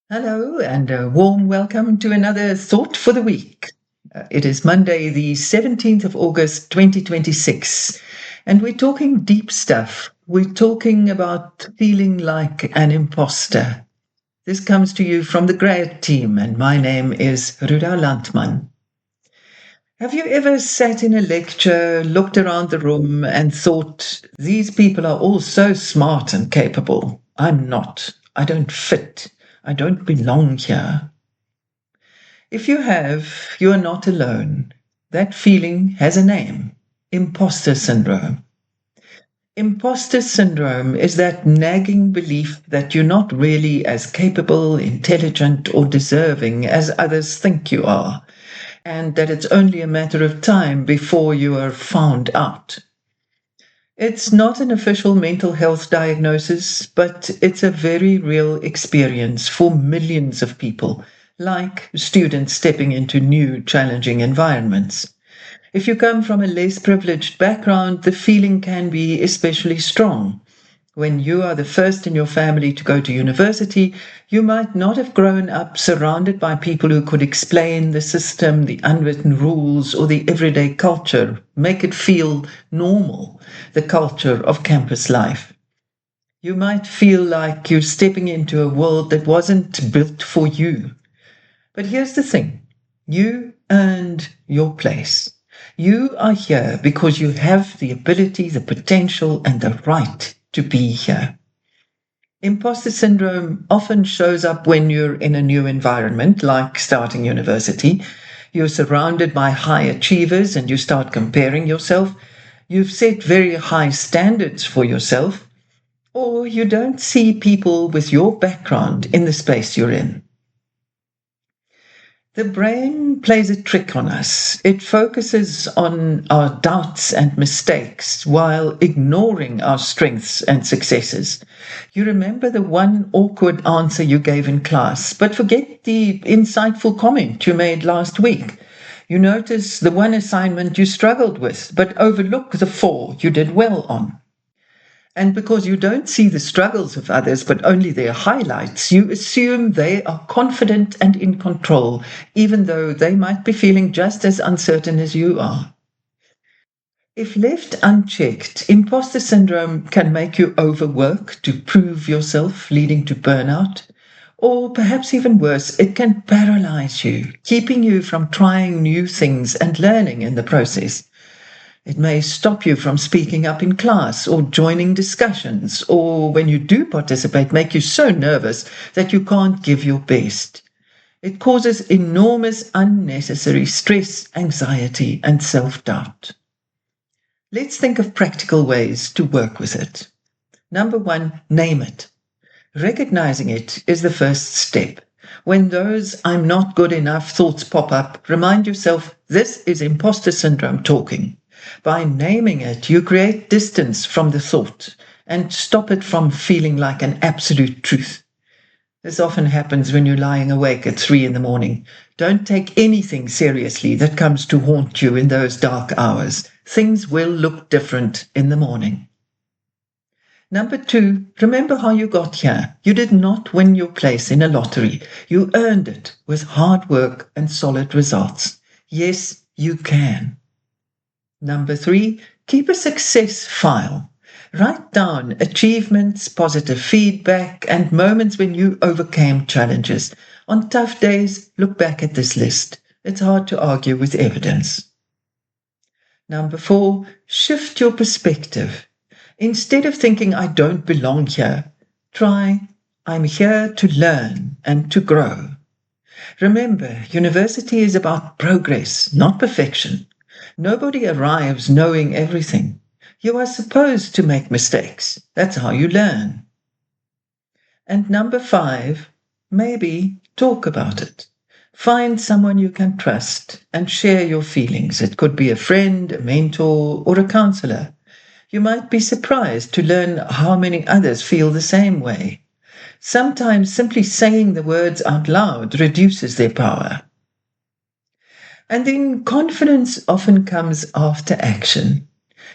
Hello, and a warm welcome to another Thought for the Week. It is Monday, the 17th of August, 2026, and we're talking deep stuff. We're talking about feeling like an imposter. This comes to you from the Grad team, and my name is Ruda Landman. Have you ever sat in a lecture, looked around the room, and thought, these people are all so smart and capable? I'm not. I don't fit. I don't belong here. If you have, you are not alone. That feeling has a name: imposter syndrome. Imposter syndrome is that nagging belief that you're not really as capable, intelligent, or deserving as others think you are, and that it's only a matter of time before you are found out. It's not an official mental health diagnosis, but it's a very real experience for millions of people, like students stepping into new, challenging environments. If you come from a less privileged background, the feeling can be especially strong. When you are the first in your family to go to university, you might not have grown up surrounded by people who could explain the system, the unwritten rules, or the everyday culture, make it feel normal, the culture of campus life. You might feel like you're stepping into a world that wasn't built for you. But here's the thing: you earned your place. You are here because you have the ability, the potential, and the right to be here. Imposter syndrome often shows up when you're in a new environment, like starting university. You're surrounded by high achievers and you start comparing yourself. You've set very high standards for yourself, or you don't see people with your background in the space you're in. The brain plays a trick on us. It focuses on our doubts and mistakes while ignoring our strengths and successes. You remember the one awkward answer you gave in class, but forget the insightful comment you made last week. You notice the one assignment you struggled with, but overlook the four you did well on. And because you don't see the struggles of others, but only their highlights, you assume they are confident and in control, even though they might be feeling just as uncertain as you are. If left unchecked, imposter syndrome can make you overwork to prove yourself, leading to burnout. Or perhaps even worse, it can paralyze you, keeping you from trying new things and learning in the process. It may stop you from speaking up in class or joining discussions, or when you do participate, make you so nervous that you can't give your best. It causes enormous unnecessary stress, anxiety, and self doubt. Let's think of practical ways to work with it. Number one, name it. Recognizing it is the first step. When those I'm not good enough thoughts pop up, remind yourself this is imposter syndrome talking. By naming it, you create distance from the thought and stop it from feeling like an absolute truth. This often happens when you're lying awake at 3 in the morning. Don't take anything seriously that comes to haunt you in those dark hours. Things will look different in the morning. Number two, remember how you got here. You did not win your place in a lottery. You earned it with hard work and solid results. Yes, you can. Number three, keep a success file. Write down achievements, positive feedback, and moments when you overcame challenges. On tough days, look back at this list. It's hard to argue with evidence. Number four, shift your perspective. Instead of thinking, I don't belong here, try, I'm here to learn and to grow. Remember, university is about progress, not perfection. Nobody arrives knowing everything. You are supposed to make mistakes. That's how you learn. And number five, maybe talk about it. Find someone you can trust and share your feelings. It could be a friend, a mentor, or a counselor. You might be surprised to learn how many others feel the same way. Sometimes simply saying the words out loud reduces their power. And then confidence often comes after action.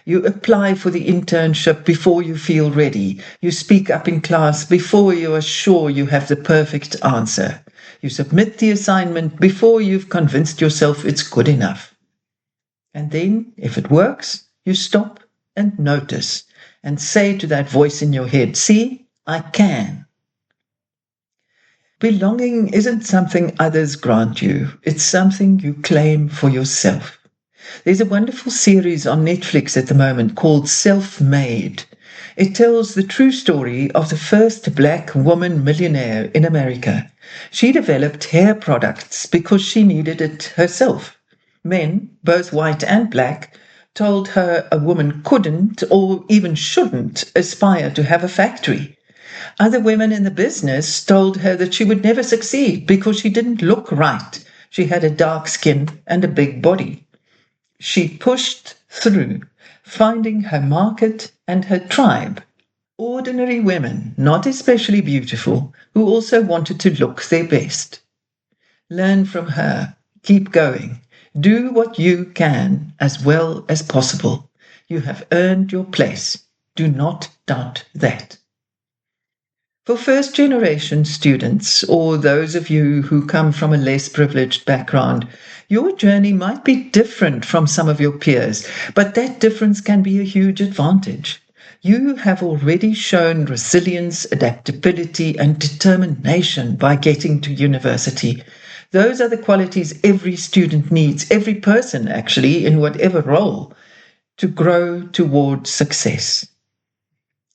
You apply for the internship before you feel ready. You speak up in class before you are sure you have the perfect answer. You submit the assignment before you've convinced yourself it's good enough. And then, if it works, you stop and notice and say to that voice in your head, see, I can. Belonging isn't something others grant you, it's something you claim for yourself. There's a wonderful series on Netflix at the moment called Self-Made. It tells the true story of the first black woman millionaire in America. She developed hair products because she needed it herself. Men, both white and black, told her a woman couldn't or even shouldn't aspire to have a factory. Other women in the business told her that she would never succeed because she didn't look right. She had a dark skin and a big body. She pushed through, finding her market and her tribe. Ordinary women, not especially beautiful, who also wanted to look their best. Learn from her. Keep going. Do what you can as well as possible. You have earned your place. Do not doubt that. For first generation students, or those of you who come from a less privileged background, your journey might be different from some of your peers, but that difference can be a huge advantage. You have already shown resilience, adaptability, and determination by getting to university. Those are the qualities every student needs, every person actually, in whatever role, to grow towards success.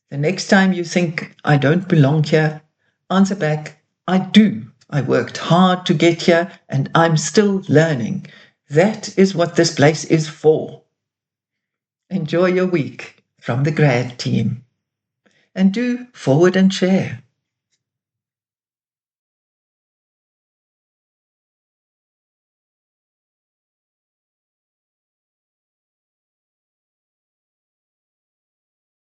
The next time you think, I don't belong here, answer back, I do. I worked hard to get here and I'm still learning. That is what this place is for. Enjoy your week from the grad team. And do forward and share.